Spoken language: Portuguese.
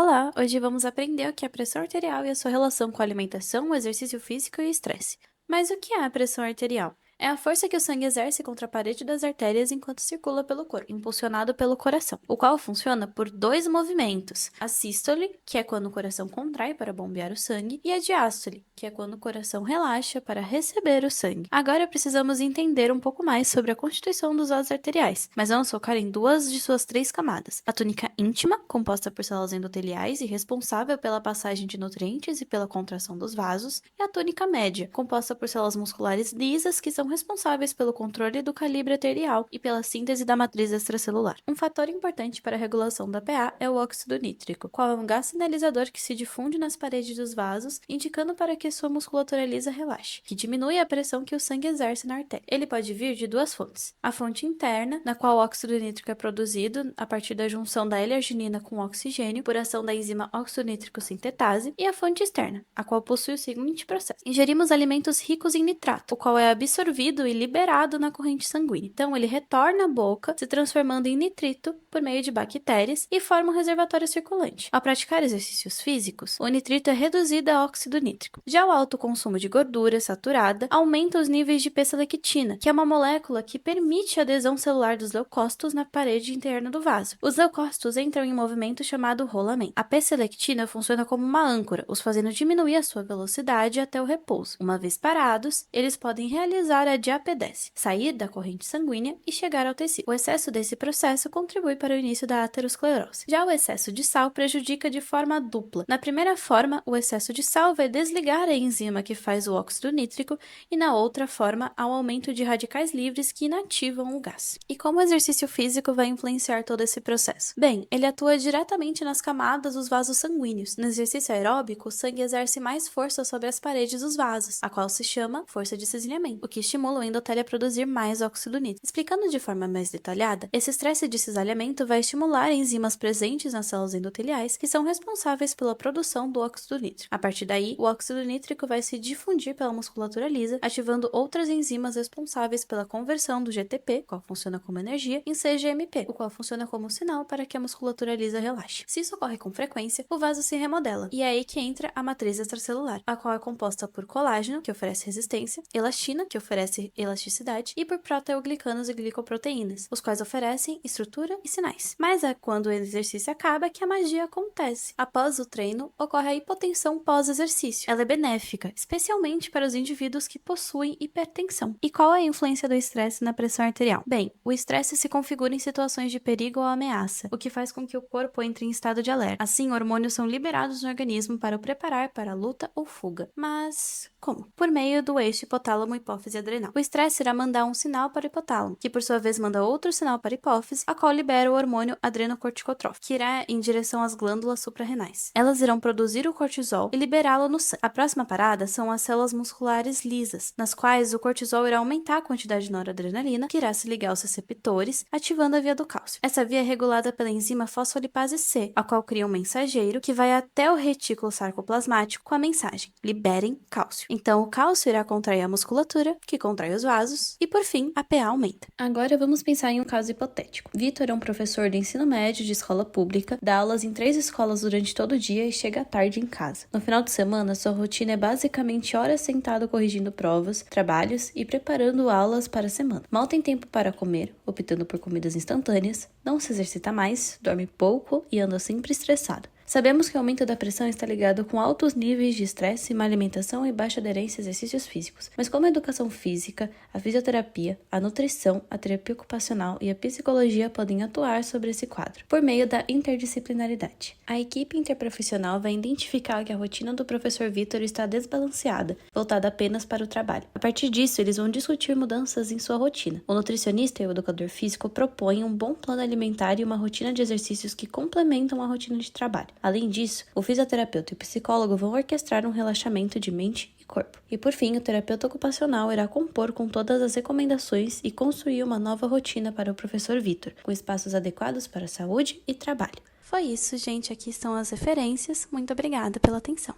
Olá, hoje vamos aprender o que é a pressão arterial e a sua relação com a alimentação, o exercício físico e o estresse. Mas o que é a pressão arterial? É a força que o sangue exerce contra a parede das artérias enquanto circula pelo corpo, impulsionado pelo coração, o qual funciona por dois movimentos: a sístole, que é quando o coração contrai para bombear o sangue, e a diástole, que é quando o coração relaxa para receber o sangue. Agora precisamos entender um pouco mais sobre a constituição dos vasos arteriais, mas vamos focar em duas de suas três camadas: a túnica íntima, composta por células endoteliais e responsável pela passagem de nutrientes e pela contração dos vasos, e a túnica média, composta por células musculares lisas que são responsáveis pelo controle do calibre arterial e pela síntese da matriz extracelular. Um fator importante para a regulação da PA é o óxido nítrico, qual é um gás sinalizador que se difunde nas paredes dos vasos, indicando para que sua musculatura lisa relaxe, que diminui a pressão que o sangue exerce na artéria. Ele pode vir de duas fontes: a fonte interna, na qual o óxido nítrico é produzido a partir da junção da L-arginina com oxigênio por ação da enzima óxido nítrico sintetase, e a fonte externa, a qual possui o seguinte processo: ingerimos alimentos ricos em nitrato, o qual é absorvido e liberado na corrente sanguínea. Então ele retorna à boca, se transformando em nitrito por meio de bactérias e forma um reservatório circulante. Ao praticar exercícios físicos, o nitrito é reduzido a óxido nítrico. Já o alto consumo de gordura saturada aumenta os níveis de P-selectina, que é uma molécula que permite a adesão celular dos leucócitos na parede interna do vaso. Os leucócitos entram em um movimento chamado rolamento. A P-selectina funciona como uma âncora, os fazendo diminuir a sua velocidade até o repouso. Uma vez parados, eles podem realizar a diapedese, sair da corrente sanguínea e chegar ao tecido. O excesso desse processo contribui para o início da aterosclerose. Já o excesso de sal prejudica de forma dupla. Na primeira forma, o excesso de sal vai desligar a enzima que faz o óxido nítrico, e na outra forma, há um aumento de radicais livres que inativam o gás. E como o exercício físico vai influenciar todo esse processo? Bem, ele atua diretamente nas camadas dos vasos sanguíneos. No exercício aeróbico, o sangue exerce mais força sobre as paredes dos vasos, a qual se chama força de cisalhamento, o que estimula o endotélio a produzir mais óxido nítrico. Explicando de forma mais detalhada, esse estresse de cisalhamento vai estimular enzimas presentes nas células endoteliais que são responsáveis pela produção do óxido nítrico. A partir daí, o óxido nítrico vai se difundir pela musculatura lisa, ativando outras enzimas responsáveis pela conversão do GTP, qual funciona como energia, em CGMP, o qual funciona como sinal para que a musculatura lisa relaxe. Se isso ocorre com frequência, o vaso se remodela, e é aí que entra a matriz extracelular, a qual é composta por colágeno, que oferece resistência, elastina, que oferece elasticidade, e por proteoglicanos e glicoproteínas, os quais oferecem estrutura e sinais. Mas é quando o exercício acaba que a magia acontece. Após o treino, ocorre a hipotensão pós-exercício. Ela é benéfica, especialmente para os indivíduos que possuem hipertensão. E qual é a influência do estresse na pressão arterial? Bem, o estresse se configura em situações de perigo ou ameaça, o que faz com que o corpo entre em estado de alerta. Assim, hormônios são liberados no organismo para o preparar para a luta ou fuga. Mas como? Por meio do eixo hipotálamo-hipófise adrenal. O estresse irá mandar um sinal para o hipotálamo, que por sua vez manda outro sinal para a hipófise, a qual libera o hormônio adrenocorticotrófico, que irá em direção às glândulas suprarrenais. Elas irão produzir o cortisol e liberá-lo no sangue. A próxima parada são as células musculares lisas, nas quais o cortisol irá aumentar a quantidade de noradrenalina, que irá se ligar aos receptores, ativando a via do cálcio. Essa via é regulada pela enzima fosfolipase C, a qual cria um mensageiro que vai até o retículo sarcoplasmático com a mensagem: liberem cálcio. Então o cálcio irá contrair a musculatura, que contrai os vasos, e por fim, a PA aumenta. Agora vamos pensar em um caso hipotético. Vitor é um professor de ensino médio de escola pública, dá aulas em 3 escolas durante todo o dia e chega à tarde em casa. No final de semana, sua rotina é basicamente horas sentado corrigindo provas, trabalhos e preparando aulas para a semana. Mal tem tempo para comer, optando por comidas instantâneas, não se exercita mais, dorme pouco e anda sempre estressado. Sabemos que o aumento da pressão está ligado com altos níveis de estresse, má alimentação e baixa aderência a exercícios físicos. Mas como a educação física, a fisioterapia, a nutrição, a terapia ocupacional e a psicologia podem atuar sobre esse quadro, por meio da interdisciplinaridade. A equipe interprofissional vai identificar que a rotina do professor Vitor está desbalanceada, voltada apenas para o trabalho. A partir disso, eles vão discutir mudanças em sua rotina. O nutricionista e o educador físico propõem um bom plano alimentar e uma rotina de exercícios que complementam a rotina de trabalho. Além disso, o fisioterapeuta e o psicólogo vão orquestrar um relaxamento de mente e corpo. E por fim, o terapeuta ocupacional irá compor com todas as recomendações e construir uma nova rotina para o professor Vitor, com espaços adequados para saúde e trabalho. Foi isso, gente. Aqui estão as referências. Muito obrigada pela atenção.